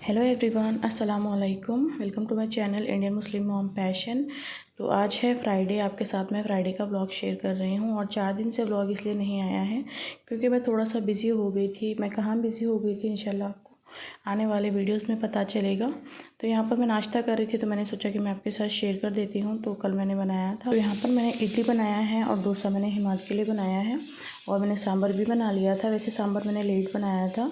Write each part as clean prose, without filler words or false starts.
Hello everyone, अस्सलाम वालेकुम। Welcome to my channel Indian Muslim mom passion. तो आज है फ्राइडे, आपके साथ मैं फ्राइडे का व्लॉग शेयर कर रही हूँ। और 4 दिन से व्लॉग इसलिए नहीं आया है क्योंकि मैं थोड़ा सा बिज़ी हो गई थी। मैं कहाँ बिज़ी हो गई थी इंशाल्लाह आपको आने वाले वीडियोस में पता चलेगा। तो यहाँ पर मैं नाश्ता कर रही थी तो मैंने सोचा कि मैं आपके साथ शेयर कर देती हूँ। तो कल मैंने बनाया था, तो यहाँ पर मैंने इडली बनाया है और डोसा मैंने हिमाद के लिए बनाया है। और मैंने सांभर भी बना लिया था। वैसे सांभर मैंने लेट बनाया था।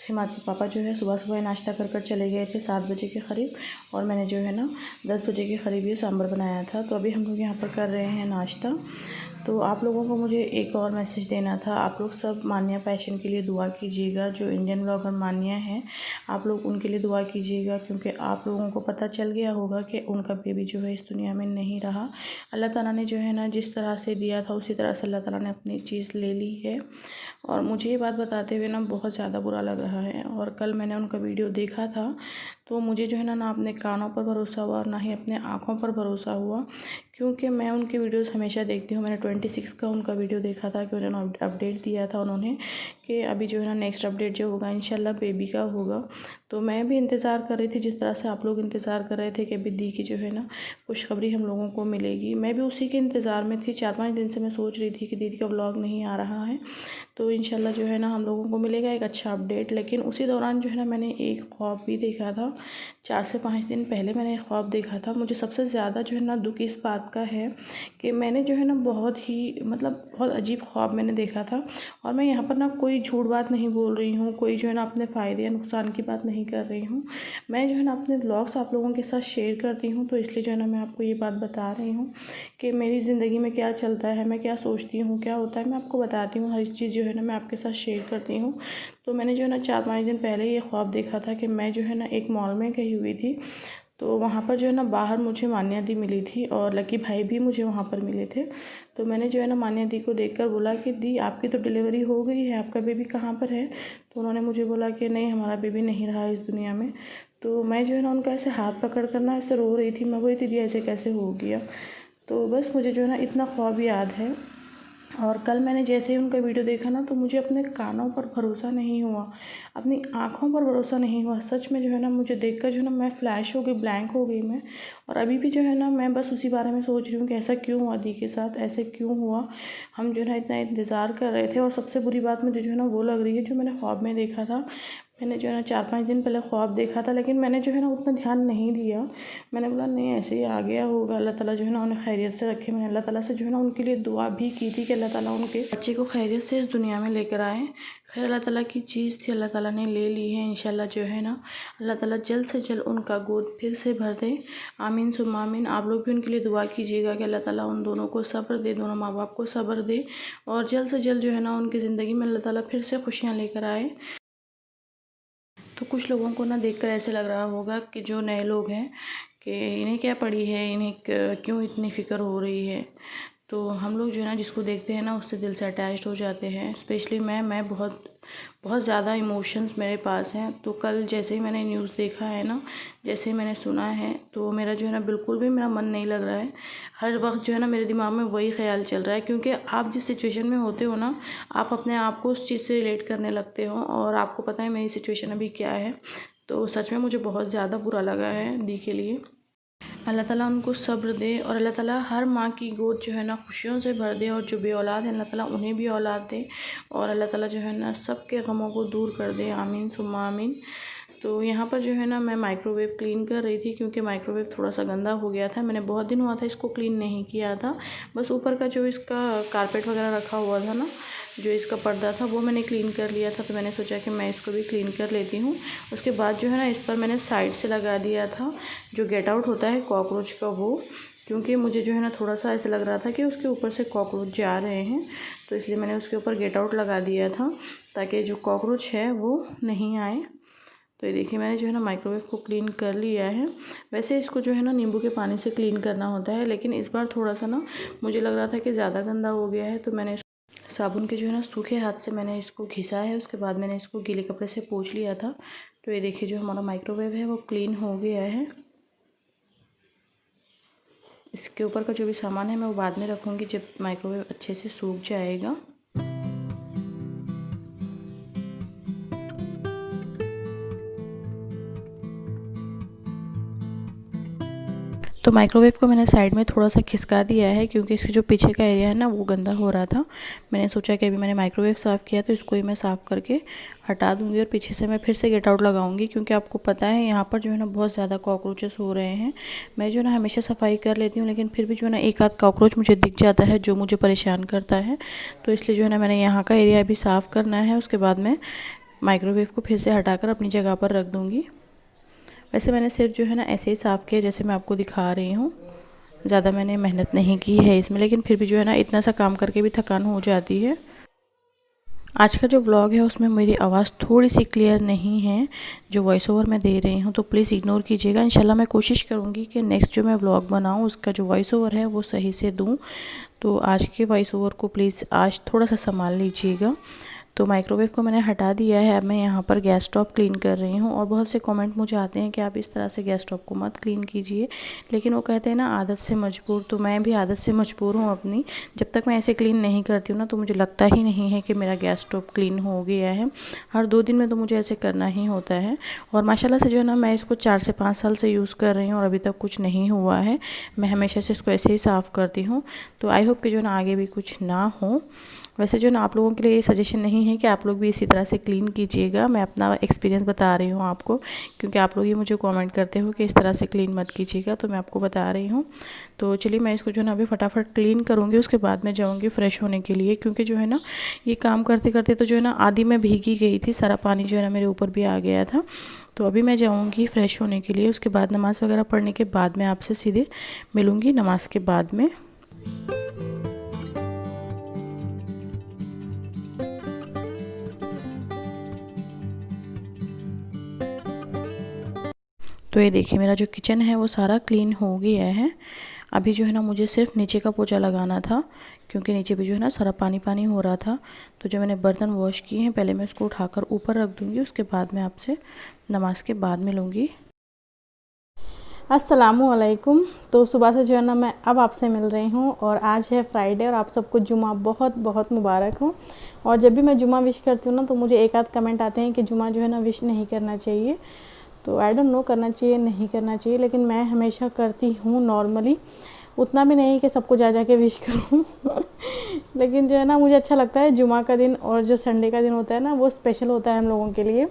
हिमाद के पापा जो है सुबह सुबह नाश्ता कर चले गए थे 7 बजे के करीब, और मैंने जो है ना 10 बजे के करीब ये सांभर बनाया था। तो अभी हम लोग यहाँ पर कर रहे हैं नाश्ता। तो आप लोगों को मुझे एक और मैसेज देना था। आप लोग सब मान्या पैशन के लिए दुआ कीजिएगा। जो इंडियन ब्लॉगर मान्या है, आप लोग उनके लिए दुआ कीजिएगा क्योंकि आप लोगों को पता चल गया होगा कि उनका बेबी जो है इस दुनिया में नहीं रहा। अल्लाह ताला ने जो है ना जिस तरह से दिया था उसी तरह से अल्लाह ताला ने अपनी चीज़ ले ली है। और मुझे ये बात बताते हुए ना बहुत ज़्यादा बुरा लग रहा है। और कल मैंने उनका वीडियो देखा था तो मुझे जो है ना अपने कानों पर भरोसा हुआ और ना ही अपने आँखों पर भरोसा हुआ, क्योंकि मैं उनके वीडियोस हमेशा देखती हूँ। मैंने 26 का उनका वीडियो देखा था कि उन्होंने अपडेट दिया था उन्होंने कि अभी जो है ना नेक्स्ट अपडेट जो होगा इंशाल्लाह बेबी का होगा। तो मैं भी इंतज़ार कर रही थी जिस तरह से आप लोग इंतज़ार कर रहे थे कि अभी दी की जो है ना खुशखबरी हम लोगों को मिलेगी। मैं भी उसी के इंतज़ार में थी। 4-5 दिन से मैं सोच रही थी कि दीदी का व्लॉग नहीं आ रहा है तो इंशाल्लाह जो है ना हम लोगों को मिलेगा एक अच्छा अपडेट। लेकिन उसी दौरान जो है ना मैंने एक ख्वाब भी देखा था। 4 से 5 दिन पहले मैंने एक ख्वाब देखा था। मुझे सबसे ज़्यादा जो है ना दुख इस बात का है कि मैंने जो है ना बहुत ही बहुत अजीब ख्वाब मैंने देखा था। और मैं यहाँ पर ना कोई झूठ बात नहीं बोल रही हूँ, कोई जो है ना अपने फ़ायदे या नुकसान की बात नहीं कर रही हूँ। मैं जो है ना अपने ब्लॉग्स आप लोगों के साथ शेयर करती हूँ, तो इसलिए जो है ना मैं आपको ये बात बता रही हूँ कि मेरी ज़िंदगी में क्या चलता है, मैं क्या सोचती हूँ, क्या होता है, मैं आपको बताती हूँ। हर चीज़ जो है ना मैं आपके साथ शेयर करती हूँ। तो मैंने जो है ना 4-5 दिन पहले ये ख्वाब देखा था कि मैं जो है ना एक मॉल में गई हुई थी। तो वहाँ पर जो है ना बाहर मुझे मान्या दी मिली थी और लकी भाई भी मुझे वहाँ पर मिले थे। तो मैंने जो है ना मान्या दी को देखकर बोला कि दी आपकी तो डिलीवरी हो गई है, आपका बेबी कहाँ पर है। तो उन्होंने मुझे बोला कि नहीं, हमारा बेबी नहीं रहा इस दुनिया में। तो मैं जो है ना उनका ऐसे हाथ पकड़ कर ना ऐसे रो रही थी। मैं बोली दीदी ऐसे कैसे हो गया। तो बस मुझे जो है ना इतना ख्वाब याद है। और कल मैंने जैसे ही उनका वीडियो देखा ना तो मुझे अपने कानों पर भरोसा नहीं हुआ, अपनी आँखों पर भरोसा नहीं हुआ। सच में जो है ना मुझे देखकर जो है ना मैं फ्लैश हो गई, ब्लैंक हो गई मैं। और अभी भी जो है ना मैं बस उसी बारे में सोच रही हूँ कि ऐसा क्यों हुआ दी के साथ, ऐसे क्यों हुआ। हम जो है ना इतना इंतज़ार कर रहे थे। और सबसे बुरी बात मुझे जो है ना वो लग रही है जो मैंने ख्वाब में देखा था। मैंने जो है ना 4-5 दिन पहले ख्वाब देखा था, लेकिन मैंने जो है ना उतना ध्यान नहीं दिया। मैंने बोला नहीं ऐसे ही आ गया होगा, अल्लाह ताला जो है ना उन्हें खैरियत से रखे। मैंने अल्लाह ताला से जो है ना उनके लिए दुआ भी की थी कि अल्लाह ताला उनके बच्चे को खैरियत से इस दुनिया में लेकर आए। खैर अल्लाह ताला की चीज़ थी, अल्लाह ताला ने ले ली है। इंशाल्लाह जो है ना अल्लाह ताला जल्द से जल्द उनका गोद फिर से भर दे। आमीन सुम्मा आमीन। आप लोग भी उनके लिए दुआ कीजिएगा कि अल्लाह ताला उन दोनों को सब्र दे, दोनों माँ बाप को सब्र दे। और जल्द से जल्द जो है ना उनकी ज़िंदगी में अल्लाह ताला फिर से खुशियाँ लेकर आए। तो कुछ लोगों को ना देखकर ऐसे लग रहा होगा कि जो नए लोग हैं कि इन्हें क्या पड़ी है, इन्हें क्यों इतनी फ़िक्र हो रही है। तो हम लोग जो है ना जिसको देखते हैं ना उससे दिल से अटैच्ड हो जाते हैं। स्पेशली मैं बहुत बहुत ज़्यादा इमोशंस मेरे पास हैं। तो कल जैसे ही मैंने न्यूज़ देखा है ना, जैसे ही मैंने सुना है, तो मेरा जो है ना बिल्कुल भी मेरा मन नहीं लग रहा है। हर वक्त जो है ना मेरे दिमाग में वही ख्याल चल रहा है, क्योंकि आप जिस सिचुएशन में होते हो ना आप अपने आप को उस चीज़ से रिलेट करने लगते हो। और आपको पता है मेरी सिचुएशन अभी क्या है। तो सच में मुझे बहुत ज़्यादा बुरा लगा है दी के लिए। अल्लाह ताला उनको सब्र दे और अल्लाह ताला हर माँ की गोद जो है ना खुशियों से भर दे। और जो बे औलाद है अल्लाह ताला उन्हें भी औलाद दे और अल्लाह ताला जो है ना सबके गमों को दूर कर दे। आमीन सुम्मा आमीन। तो यहाँ पर जो है ना मैं माइक्रोवेव क्लीन कर रही थी क्योंकि माइक्रोवेव थोड़ा सा गंदा हो गया था। मैंने बहुत दिन हुआ था इसको क्लीन नहीं किया था। बस ऊपर का जो इसका कारपेट वगैरह रखा हुआ था ना, जो इसका पर्दा था वो मैंने क्लीन कर लिया था। तो मैंने सोचा कि मैं इसको भी क्लीन कर लेती हूँ। उसके बाद जो है ना इस पर मैंने साइड से लगा दिया था जो गेट आउट होता है कॉकरोच का वो, क्योंकि मुझे जो है ना थोड़ा सा ऐसे लग रहा था कि उसके ऊपर से कॉकरोच जा रहे हैं। तो इसलिए मैंने उसके ऊपर गेट आउट लगा दिया था ताकि जो कॉकरोच है वो नहीं आए। तो ये देखिए मैंने जो है ना माइक्रोवेव को क्लीन कर लिया है। वैसे इसको जो है ना नींबू के पानी से क्लीन करना होता है, लेकिन इस बार थोड़ा सा ना मुझे लग रहा था कि ज़्यादा गंदा हो गया है। तो मैंने साबुन के जो है ना सूखे हाथ से मैंने इसको घिसा है। उसके बाद मैंने इसको गीले कपड़े से पोंछ लिया था। तो ये देखिए जो हमारा माइक्रोवेव है वो क्लीन हो गया है। इसके ऊपर का जो भी सामान है मैं वो बाद में रखूँगी जब माइक्रोवेव अच्छे से सूख जाएगा। तो माइक्रोवेव को मैंने साइड में थोड़ा सा खिसका दिया है क्योंकि इसके जो पीछे का एरिया है ना वो गंदा हो रहा था। मैंने सोचा कि अभी मैंने माइक्रोवेव साफ़ किया तो इसको ही मैं साफ़ करके हटा दूंगी और पीछे से मैं फिर से गेट आउट लगाऊंगी, क्योंकि आपको पता है यहाँ पर जो है ना बहुत ज़्यादा कॉकरोचेस हो रहे हैं। मैं जो है ना हमेशा सफाई कर लेती हूँ, लेकिन फिर भी जो है ना एक आध कॉकरोच मुझे दिख जाता है जो मुझे परेशान करता है। तो इसलिए जो है ना मैंने यहाँ का एरिया भी साफ़ करना है, उसके बाद मैं माइक्रोवेव को फिर से हटाकर अपनी जगह पर रख दूँगी। वैसे मैंने सिर्फ जो है ना ऐसे ही साफ़ किया जैसे मैं आपको दिखा रही हूँ, ज़्यादा मैंने मेहनत नहीं की है इसमें, लेकिन फिर भी जो है ना इतना सा काम करके भी थकान हो जाती है। आज का जो व्लॉग है उसमें मेरी आवाज़ थोड़ी सी क्लियर नहीं है, जो वॉइस ओवर मैं दे रही हूँ, तो प्लीज़ इग्नोर कीजिएगा। इंशाल्लाह मैं कोशिश करूँगी कि नेक्स्ट जो मैं व्लॉग बनाऊँ उसका जो वॉइस ओवर है वो सही से दूँ। तो आज के वॉइस ओवर को प्लीज़ आज थोड़ा सा संभाल लीजिएगा। तो माइक्रोवेव को मैंने हटा दिया है। अब मैं यहाँ पर गैस स्टोव क्लीन कर रही हूँ, और बहुत से कमेंट मुझे आते हैं कि आप इस तरह से गैस स्टोव को मत क्लीन कीजिए, लेकिन वो कहते हैं ना आदत से मजबूर। तो मैं भी आदत से मजबूर हूँ अपनी। जब तक मैं ऐसे क्लीन नहीं करती हूँ ना तो मुझे लगता ही नहीं है कि मेरा गैस स्टोव क्लीन हो गया है। हर 2 दिन में तो मुझे ऐसे करना ही होता है। और माशाल्लाह से जो है ना मैं इसको 4 से 5 साल से यूज़ कर रही हूँ और अभी तक कुछ नहीं हुआ है। मैं हमेशा से इसको ऐसे ही साफ़ करती हूँ। तो आई होप कि जो है ना आगे भी कुछ ना हो। वैसे जो ना आप लोगों के लिए ये सजेशन नहीं है कि आप लोग भी इसी तरह से क्लीन कीजिएगा। मैं अपना एक्सपीरियंस बता रही हूँ आपको, क्योंकि आप लोग ये मुझे कमेंट करते हो कि इस तरह से क्लीन मत कीजिएगा, तो मैं आपको बता रही हूँ। तो चलिए मैं इसको जो है ना अभी फटाफट क्लीन करूँगी, उसके बाद मैं जाऊँगी फ़्रेश होने के लिए, क्योंकि जो है ना ये काम करते करते तो जो है ना आधी मैं भीगी गई थी, सारा पानी जो है ना मेरे ऊपर भी आ गया था। तो अभी मैं जाऊँगी फ़्रेश होने के लिए, उसके बाद नमाज़ वगैरह पढ़ने के बाद मैं आपसे सीधे मिलूँगी नमाज़ के बाद में। तो ये देखिए मेरा जो किचन है वो सारा क्लीन हो गया है। अभी जो है ना मुझे सिर्फ नीचे का पोछा लगाना था, क्योंकि नीचे भी जो है ना सारा पानी पानी हो रहा था। तो जो मैंने बर्तन वॉश किए हैं पहले मैं उसको उठाकर ऊपर रख दूँगी, उसके बाद मैं आपसे नमाज के बाद मिलूँगी। अस्सलामुअलैकुम। तो सुबह से जो है ना मैं अब आपसे मिल रही हूँ, और आज है फ्राइडे और आप सबको जुमा बहुत बहुत मुबारक हो। और जब भी मैं जुमा विश करती हूँ ना तो मुझे एक आध कमेंट आते हैं कि जुमा जो है ना विश नहीं करना चाहिए। तो आई डोंट नो करना चाहिए नहीं करना चाहिए, लेकिन मैं हमेशा करती हूँ नॉर्मली, उतना भी नहीं कि सबको जा के विश करूँ लेकिन जो है ना मुझे अच्छा लगता है। जुमा का दिन और जो संडे का दिन होता है ना वो स्पेशल होता है हम लोगों के लिए।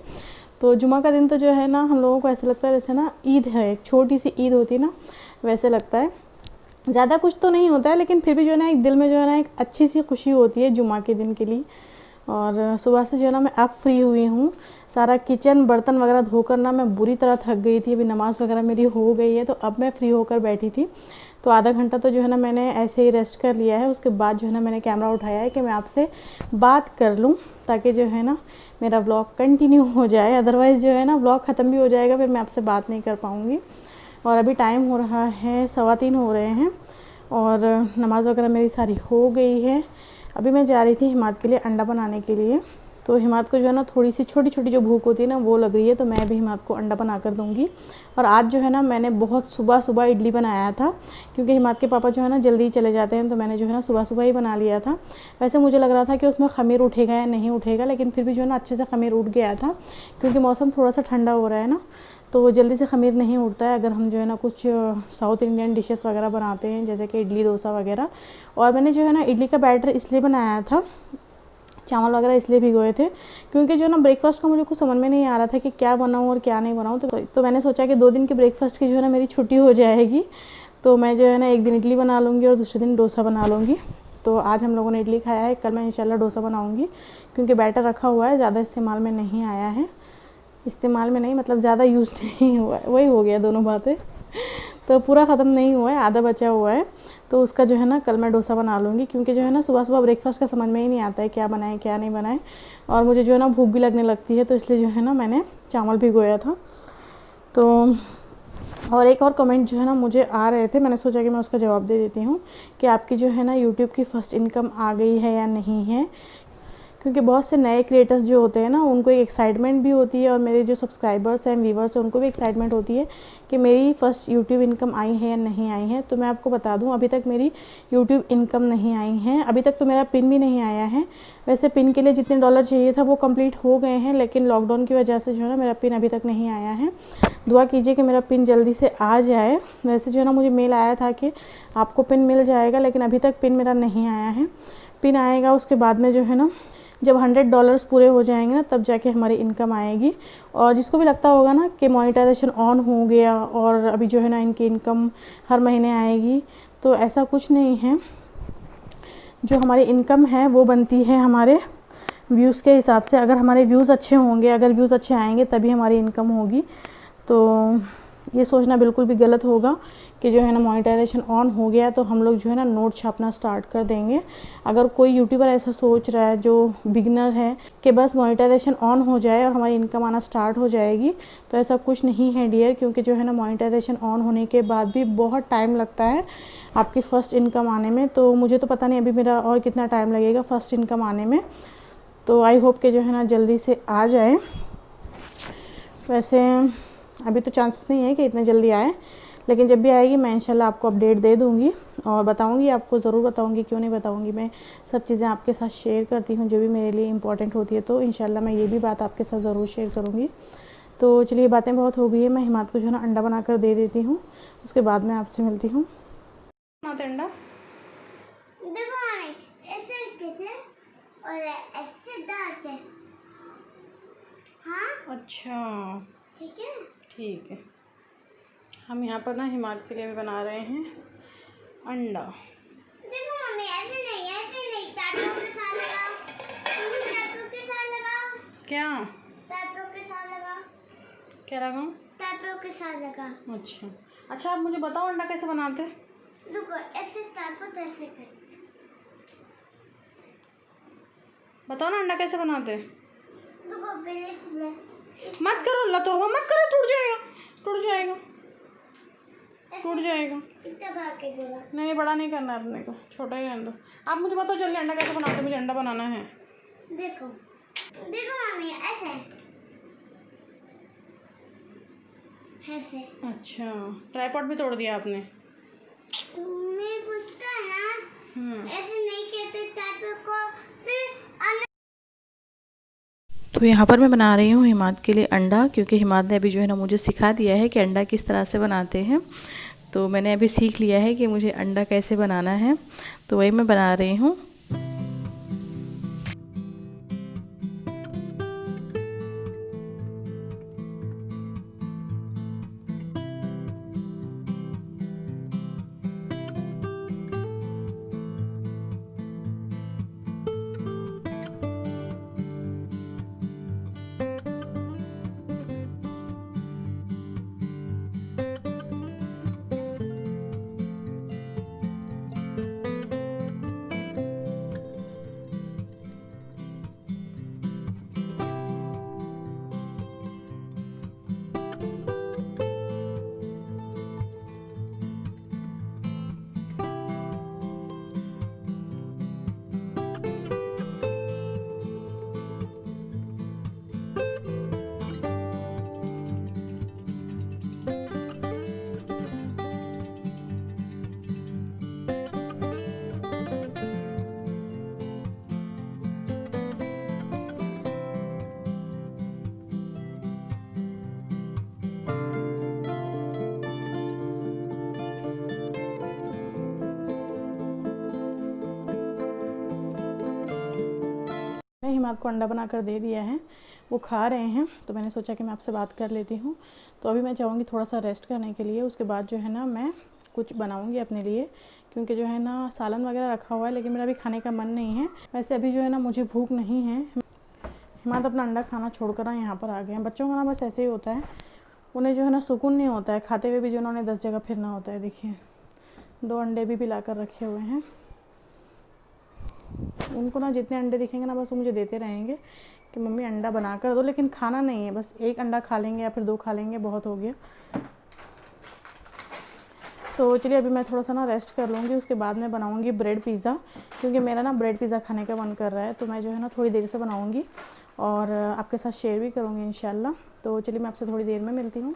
तो जुमा का दिन तो जो है ना हम लोगों को ऐसा लगता है जैसे ना ईद है, एक छोटी सी ईद होती है ना, वैसे लगता है। ज़्यादा कुछ तो नहीं होता है, लेकिन फिर भी जो है ना एक दिल में जो है ना एक अच्छी सी खुशी होती है जुमा के दिन के लिए। और सुबह से जो है ना मैं अब फ्री हुई हूँ। सारा किचन बर्तन वगैरह धोकर ना मैं बुरी तरह थक गई थी। अभी नमाज़ वगैरह मेरी हो गई है, तो अब मैं फ्री होकर बैठी थी। तो आधा घंटा तो जो है ना मैंने ऐसे ही रेस्ट कर लिया है। उसके बाद जो है ना मैंने कैमरा उठाया है कि मैं आपसे बात कर लूँ, ताकि जो है ना मेरा व्लॉग कंटिन्यू हो जाए। अदरवाइज़ जो है ना व्लॉग ख़त्म भी हो जाएगा, फिर मैं आपसे बात नहीं कर पाऊँगी। और अभी टाइम हो रहा है 3:15 हो रहे हैं, और नमाज़ वगैरह मेरी सारी हो गई है। अभी मैं जा रही थी हिमाद के लिए अंडा बनाने के लिए। तो हिमाद को जो है ना थोड़ी सी छोटी छोटी जो भूख होती है ना वो लग रही है, तो मैं भी हिमाद को अंडा बना कर दूँगी। और आज जो है ना मैंने बहुत सुबह सुबह इडली बनाया था, क्योंकि हिमाद के पापा जो है ना जल्दी चले जाते हैं, तो मैंने जो है ना सुबह सुबह ही बना लिया था। वैसे मुझे लग रहा था कि उसमें ख़मीर उठेगा या नहीं उठेगा, लेकिन फिर भी जो है ना अच्छे से ख़मीर उठ गया था, क्योंकि मौसम थोड़ा सा ठंडा हो रहा है ना, तो जल्दी से ख़मीर नहीं उठता है अगर हम जो है ना कुछ साउथ इंडियन डिशेस वगैरह बनाते हैं, जैसे कि इडली डोसा वगैरह। और मैंने जो है ना इडली का बैटर इसलिए बनाया था, चावल वगैरह इसलिए भिगोए थे, क्योंकि जो ना ब्रेकफास्ट का मुझे कुछ समझ में नहीं आ रहा था कि क्या बनाऊँ और क्या नहीं बनाऊँ। तो मैंने सोचा कि 2 दिन के ब्रेकफास्ट की जो है ना मेरी छुट्टी हो जाएगी, तो मैं जो है ना एक दिन इडली बना लूँगी और दूसरे दिन डोसा बना लूँगी। तो आज हम लोगों ने इडली खाया है, कल मैं इंशाल्लाह डोसा बनाऊँगी, क्योंकि बैटर रखा हुआ है, ज़्यादा इस्तेमाल में नहीं आया है। इस्तेमाल में नहीं मतलब ज़्यादा यूज़ नहीं हुआ है, वही हो गया दोनों बातें। तो पूरा ख़त्म नहीं हुआ है, आधा बचा हुआ है। तो उसका जो है ना कल मैं डोसा बना लूँगी, क्योंकि जो है ना सुबह सुबह ब्रेकफास्ट का समझ में ही नहीं आता है क्या बनाएं क्या नहीं बनाएं, और मुझे जो है ना भूख भी लगने लगती है, तो इसलिए जो है ना मैंने चावल भिगोया था। तो और एक और कमेंट जो है ना मुझे आ रहे थे, मैंने सोचा कि मैं उसका जवाब दे देती हूँ कि आपकी जो है ना यूट्यूब की फ़र्स्ट इनकम आ गई है या नहीं है, क्योंकि बहुत से नए क्रिएटर्स जो होते हैं ना, उनको एक एक्साइटमेंट भी होती है, और मेरे जो सब्सक्राइबर्स हैं, व्यूवर्स हैं, उनको भी एक्साइटमेंट होती है कि मेरी फ़र्स्ट यूट्यूब इनकम आई है या नहीं आई है। तो मैं आपको बता दूं, अभी तक मेरी यूट्यूब इनकम नहीं आई है। अभी तक तो मेरा पिन भी नहीं आया है। वैसे पिन के लिए जितने डॉलर चाहिए था वो कंप्लीट हो गए हैं, लेकिन लॉकडाउन की वजह से जो है ना मेरा पिन अभी तक नहीं आया है। दुआ कीजिए कि मेरा पिन जल्दी से आ जाए। वैसे जो है ना मुझे मेल आया था कि आपको पिन मिल जाएगा, लेकिन अभी तक पिन मेरा नहीं आया है। पिन आएगा उसके बाद में जो है ना, जब $100 पूरे हो जाएंगे ना, तब जाके हमारी इनकम आएगी। और जिसको भी लगता होगा ना कि मोनेटाइजेशन ऑन हो गया और अभी जो है ना इनकी इनकम हर महीने आएगी, तो ऐसा कुछ नहीं है। जो हमारी इनकम है वो बनती है हमारे व्यूज़ के हिसाब से। अगर हमारे व्यूज़ अच्छे होंगे, अगर व्यूज़ अच्छे आएंगे तभी हमारी इनकम होगी। तो ये सोचना बिल्कुल भी गलत होगा कि जो है ना मोनेटाइजेशन ऑन हो गया तो हम लोग जो है ना नोट छापना स्टार्ट कर देंगे। अगर कोई यूट्यूबर ऐसा सोच रहा है जो बिगिनर है कि बस मोनेटाइजेशन ऑन हो जाए और हमारी इनकम आना स्टार्ट हो जाएगी, तो ऐसा कुछ नहीं है डियर। क्योंकि जो है ना मोनेटाइजेशन ऑन होने के बाद भी बहुत टाइम लगता है आपकी फ़र्स्ट इनकम आने में। तो मुझे तो पता नहीं अभी मेरा और कितना टाइम लगेगा फ़र्स्ट इनकम आने में। तो आई होप कि जो है ना जल्दी से आ जाए। वैसे अभी तो चांसेस नहीं है कि इतने जल्दी आए, लेकिन जब भी आएगी मैं इंशाल्लाह आपको अपडेट दे दूँगी और बताऊँगी आपको, ज़रूर बताऊँगी, क्यों नहीं बताऊँगी। मैं सब चीज़ें आपके साथ शेयर करती हूँ जो भी मेरे लिए इम्पॉर्टेंट होती है, तो इंशाल्लाह मैं ये भी बात आपके साथ ज़रूर शेयर करूँगी। तो चलिए, बातें बहुत हो गई है, मैं हिमात को जो है ना अंडा बना कर दे देती हूँ, उसके बाद मैं आपसे मिलती हूँ। बनाते अंडा ऐसे कहते हैं और ऐसे डालते हैं। हाँ अच्छा ठीक है। ठीक है। हम यहाँ पर ना हिमात के लिए भी बना रहे हैं अंडा। देखो मम्मी, ऐसे नहीं, टैटू के साथ लगाओ। टैटू के साथ लगाओ। क्या टैटू के साथ लगाओ। क्या लगाऊँ? टैटू के साथ लगाओ। अच्छा आप मुझे बताओ अंडा कैसे बनाते? देखो ऐसे टैटू तो ऐसे करते। बताओ ना अंडा कैसे बनाते? देखो मत करो अल्लाह, तो मत करो, टूट जाएगा। इतना बड़ा के बोला। नहीं, बड़ा नहीं करना अपने को, छोटा ही रहने दो। आप मुझे बताओ जल्दी अंडा कैसे बनाते? मुझे अंडा बनाना है। देखो मम्मी, ऐसे। अच्छा, ट्राइपॉड भी तोड़ दिया आपने। तुम्हें पूछता है ना, ऐसे नहीं कहते टैटू को। फिर तो यहाँ पर मैं बना रही हूँ हिमात के लिए अंडा, क्योंकि हिमात ने अभी जो है ना मुझे सिखा दिया है कि अंडा किस तरह से बनाते हैं। तो मैंने अभी सीख लिया है कि मुझे अंडा कैसे बनाना है, तो वही मैं बना रही हूँ। हिमात को अंडा बना कर दे दिया है, वो खा रहे हैं, तो मैंने सोचा कि मैं आपसे बात कर लेती हूँ। तो अभी मैं चाहूँगी थोड़ा सा रेस्ट करने के लिए, उसके बाद जो है ना मैं कुछ बनाऊँगी अपने लिए, क्योंकि जो है ना सालन वगैरह रखा हुआ है, लेकिन मेरा अभी खाने का मन नहीं है। वैसे अभी जो है ना मुझे भूख नहीं है। हिमात अपना अंडा खाना छोड़कर ना यहाँ पर आ गए हैं। बच्चों का ना बस ऐसे ही होता है, उन्हें जो है ना सुकून नहीं होता है, खाते हुए भी जो उन्होंने 10 जगह फिरना होता है। देखिए 2 अंडे भी ला कर रखे हुए हैं। उनको ना जितने अंडे दिखेंगे ना बस वो मुझे देते रहेंगे कि मम्मी अंडा बना कर दो, लेकिन खाना नहीं है, बस 1 अंडा खा लेंगे या फिर 2 खा लेंगे, बहुत हो गया। तो चलिए अभी मैं थोड़ा सा ना रेस्ट कर लूँगी, उसके बाद मैं बनाऊँगी ब्रेड पिज़्ज़ा, क्योंकि मेरा ना ब्रेड पिज़्ज़ा खाने का मन कर रहा है। तो मैं जो है ना थोड़ी देर से बनाऊँगी और आपके साथ शेयर भी करूँगी इंशाल्लाह। तो चलिए मैं आपसे थोड़ी देर में मिलती हूँ।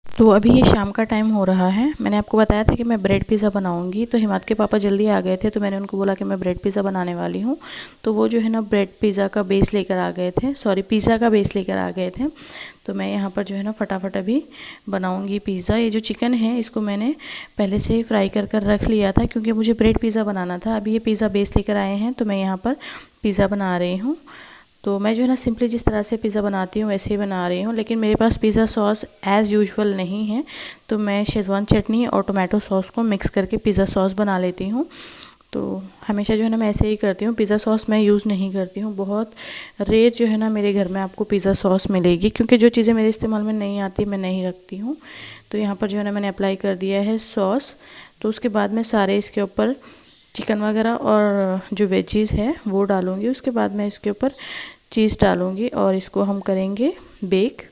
तो अभी ये शाम का टाइम हो रहा है। मैंने आपको बताया था कि मैं ब्रेड पिज़्ज़ा बनाऊंगी, तो हिमात के पापा जल्दी आ गए थे, तो मैंने उनको बोला कि मैं ब्रेड पिज़्ज़ा बनाने वाली हूँ। तो वो जो है ना ब्रेड पिज़्ज़ा का बेस लेकर आ गए थे, सॉरी पिज़्ज़ा का बेस लेकर आ गए थे। तो मैं यहाँ पर जो है ना फटाफट अभी बनाऊँगी पिज़्ज़ा। ये जो चिकन है इसको मैंने पहले से ही फ्राई कर रख लिया था, क्योंकि मुझे ब्रेड पिज़्ज़ा बनाना था। अभी ये पिज़्ज़ा बेस लेकर आए हैं, तो मैं यहाँ पर पिज़्ज़ा बना रही हूँ। तो मैं जो है ना सिंपली जिस तरह से पिज़्ज़ा बनाती हूँ वैसे ही बना रही हूँ, लेकिन मेरे पास पिज़्ज़ा सॉस एज़ यूजुअल नहीं है, तो मैं शेज़वान चटनी और टोमेटो सॉस को मिक्स करके पिज़्ज़ा सॉस बना लेती हूँ। तो हमेशा जो है ना मैं ऐसे ही करती हूँ, पिज़्ज़ा सॉस मैं यूज़ नहीं करती हूँ। बहुत रेयर जो है ना मेरे घर में आपको पिज़्ज़ा सॉस मिलेगी, क्योंकि जो चीज़ें मेरे इस्तेमाल में नहीं आती मैं नहीं रखती हूँ। तो यहाँ पर जो है ना मैंने अप्लाई कर दिया है सॉस। तो उसके बाद में सारे इसके ऊपर चिकन वगैरह और जो वेजीज़ है वो डालूँगी। उसके बाद मैं इसके ऊपर चीज़ डालूँगी और इसको हम करेंगे बेक।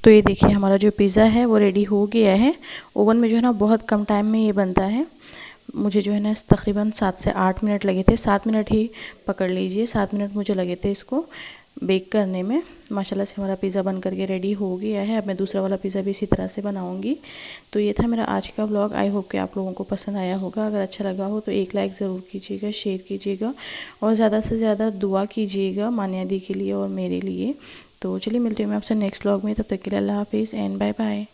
तो ये देखिए हमारा जो पिज़्ज़ा है वो रेडी हो गया है। ओवन में जो है ना बहुत कम टाइम में ये बनता है। मुझे जो है ना तकरीबन 7 से 8 मिनट लगे थे, 7 मिनट ही पकड़ लीजिए, 7 मिनट मुझे लगे थे इसको बेक करने में। माशाल्लाह से हमारा पिज़्ज़ा बन करके रेडी हो गया है। अब मैं दूसरा वाला पिज़्ज़ा भी इसी तरह से बनाऊंगी। तो ये था मेरा आज का व्लॉग। आई होप कि आप लोगों को पसंद आया होगा। अगर अच्छा लगा हो तो एक लाइक ज़रूर कीजिएगा, शेयर कीजिएगा और ज़्यादा से ज़्यादा दुआ कीजिएगा मानिया दी के लिए और मेरे लिए। तो चलिए मिलते हैं मैं आपसे नेक्स्ट व्लॉग में। तब तक के लिए अल्लाह हाफिज़ एंड बाय बाय।